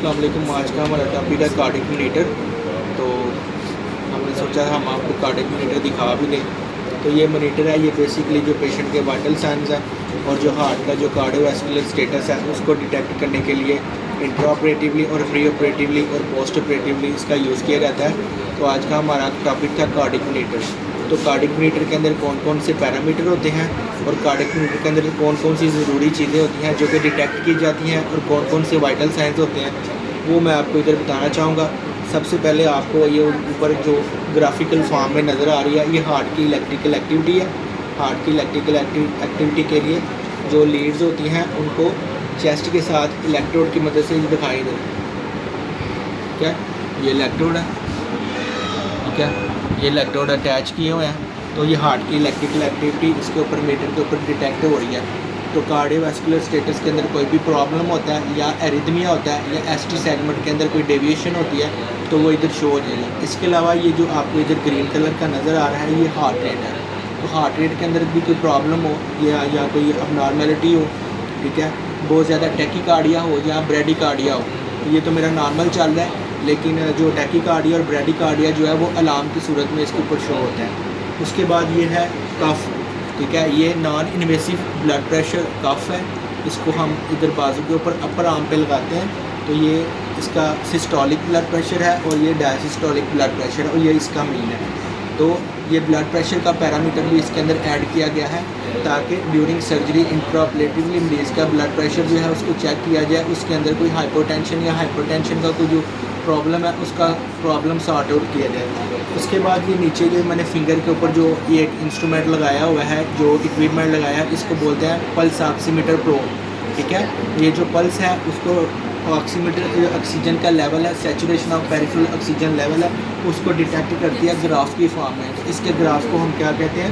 अस्सलाम वालेकुम। आज का हमारा टॉपिक है कार्डिक मॉनिटर। तो हमने सोचा हम आपको कार्डिक मॉनिटर दिखा भी दें। तो ये मॉनिटर है, ये बेसिकली जो पेशेंट के वाइटल साइंस है और जो हार्ट का जो कार्डियोवैस्कुलर स्टेटस है उसको डिटेक्ट करने के लिए इंट्रा ऑपरेटिवली और प्री ऑपरेटिवली और पोस्ट ऑपरेटिवली इसका यूज़ किया जाता है। तो आज का हमारा टॉपिक था कार्डिक मॉनिटर। तो कार्डिक मॉनिटर के अंदर कौन कौन से पैरामीटर होते हैं और कार्डिक मॉनिटर के अंदर कौन कौन सी ज़रूरी चीज़ें होती हैं जो कि डिटेक्ट की जाती हैं और कौन कौन से वाइटल साइंस होते हैं, वो मैं आपको इधर बताना चाहूँगा। सबसे पहले आपको ये ऊपर जो ग्राफिकल फॉर्म में नज़र आ रही है, ये हार्ट की इलेक्ट्रिकल एक्टिविटी है। हार्ट की इलेक्ट्रिकल एक्टिविटी के लिए जो लीड्स होती हैं उनको चेस्ट के साथ इलेक्ट्रोड की मदद से दिखाई दे रही है। क्या ये इलेक्ट्रोड है, ठीक है, ये इलेक्ट्रोड अटैच किए हुए हैं। तो ये हार्ट की इलेक्ट्रिकल एक्टिविटी इसके ऊपर मीटर के ऊपर डिटेक्ट हो रही है। तो कार्डियोवैस्कुलर स्टेटस के अंदर कोई भी प्रॉब्लम होता है या एरिथमिया होता है या एसटी सेगमेंट के अंदर कोई डेविएशन होती है तो वो इधर शो हो जाएगी। इसके अलावा ये जो आपको इधर ग्रीन कलर का नज़र आ रहा है, ये हार्ट रेट है। तो हार्ट रेट के अंदर भी कोई प्रॉब्लम हो या कोई अबनॉर्मेलिटी हो, ठीक है, बहुत ज़्यादा टैकीकार्डिया हो या ब्रेडिकार्डिया हो, तो ये तो मेरा नॉर्मल चल रहा है, लेकिन जो टैकीकार्डिया और ब्रेडिकार्डिया जो है वो अलार्म की सूरत में इसके ऊपर शो होता है। उसके बाद ये है कफ, ठीक है, ये नॉन इन्वेसिव ब्लड प्रेशर कफ है। इसको हम इधर बाजू के ऊपर अपर आर्म पे लगाते हैं। तो ये इसका सिस्टोलिक ब्लड प्रेशर है और ये डायसिस्टोलिक ब्लड प्रेशर है और ये इसका मीन है। तो ये ब्लड प्रेशर का पैरामीटर भी इसके अंदर ऐड किया गया है ताकि ड्यूरिंग सर्जरी इंट्राऑपरेटिवली मरीज़ का ब्लड प्रेशर जो है उसको चेक किया जाए, उसके अंदर कोई हाइपोटेंशन या हाइपरटेंशन का कोई जो प्रॉब्लम है उसका प्रॉब्लम सॉर्ट आउट किया जाए। उसके बाद ये नीचे जो मैंने फिंगर के ऊपर जो ये एक इंस्ट्रूमेंट लगाया हुआ है, जो इक्विपमेंट लगाया है, इसको बोलते हैं पल्स ऑक्सीमीटर प्रो, ठीक है। ये जो पल्स है उसको ऑक्सीमीटर ऑक्सीजन का लेवल है, saturation of peripheral oxygen level है, उसको डिटेक्ट करती है ग्राफ की फॉर्म में। तो इसके ग्राफ को हम क्या कहते हैं,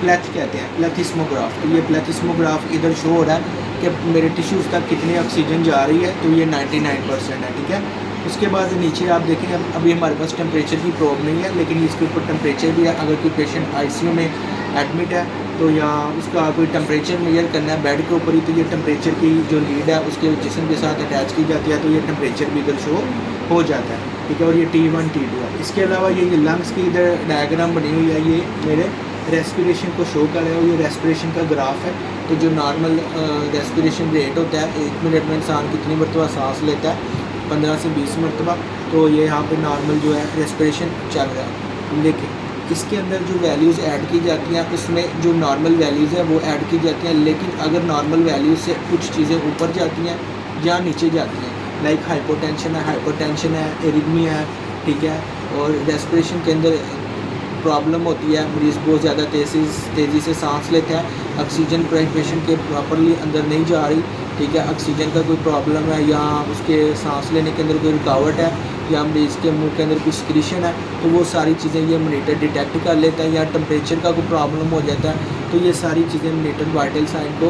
प्लेथ कहते हैं, प्लेथिस्मोग्राफ। तो ये प्लेथिस्मोग्राफ इधर शो हो रहा है कि मेरे टिश्यूज़ तक कितनी ऑक्सीजन जा रही है, तो ये 99% है, ठीक है। उसके बाद नीचे आप देखें, अभी हमारे पास टेम्परेचर की प्रॉब्लम नहीं है, लेकिन इसके ऊपर टेम्परेचर भी है। अगर कोई पेशेंट आईसीयू में एडमिट है तो या उसका कोई टेम्परेचर मेजर करना है बेड के ऊपर ही, तो ये टेम्परेचर की जो लीड है उसके जिस्म के साथ अटैच की जाती है, तो ये टेम्परेचर भी इधर शो हो जाता है, ठीक है। और ये T1 T2 है। इसके अलावा ये लंग्स की इधर डायग्राम बनी हुई है, ये मेरे रेस्पिरेशन को शो कर रहा है। ये रेस्पिरेशन का ग्राफ है। तो जो नॉर्मल रेस्पिरेशन रेट होता है, 1 मिनट में इंसान कितनी मरतबा सांस लेता है, 15 से 20 मरतबा। तो ये यहाँ पे नॉर्मल जो है रेस्पिरेशन चल रहा है। लेकिन इसके अंदर जो वैल्यूज़ ऐड की जाती हैं उसमें जो नॉर्मल वैल्यूज़ है वो ऐड की जाती हैं, लेकिन अगर नॉर्मल वैल्यूज़ से कुछ चीज़ें ऊपर जाती हैं या नीचे जाती हैं, लाइक हाइपोटेंशन है, हाइपरटेंशन है, एरिथमिया है, ठीक है, और रेस्पिरेशन के अंदर प्रॉब्लम होती है, मरीज़ बहुत ज़्यादा तेज़ी से सांस लेता है, ऑक्सीजन पेशेंट के प्रॉपरली अंदर नहीं जा रही, ठीक है, ऑक्सीजन का कोई प्रॉब्लम है या उसके सांस लेने के अंदर कोई रुकावट है या मरीज़ के मुंह के अंदर कोई सिक्रीशन है, तो वो सारी चीज़ें ये मॉनिटर डिटेक्ट कर लेता है। या टेम्परेचर का कोई प्रॉब्लम हो जाता है तो ये सारी चीज़ें मॉनिटर वाइटल साइन को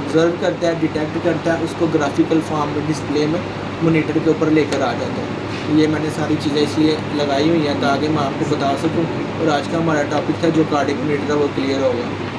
ऑब्जर्व करता है, डिटेक्ट करता है, उसको ग्राफिकल फॉर्म में डिस्प्ले में मॉनिटर के ऊपर लेकर आ जाता है। तो ये मैंने सारी चीज़ें इसलिए लगाई हुई हैं ताकि मैं आपको बता सकूँ। और आज का हमारा टॉपिक था जो कार्डिक मॉनिटर है वो क्लियर होगा।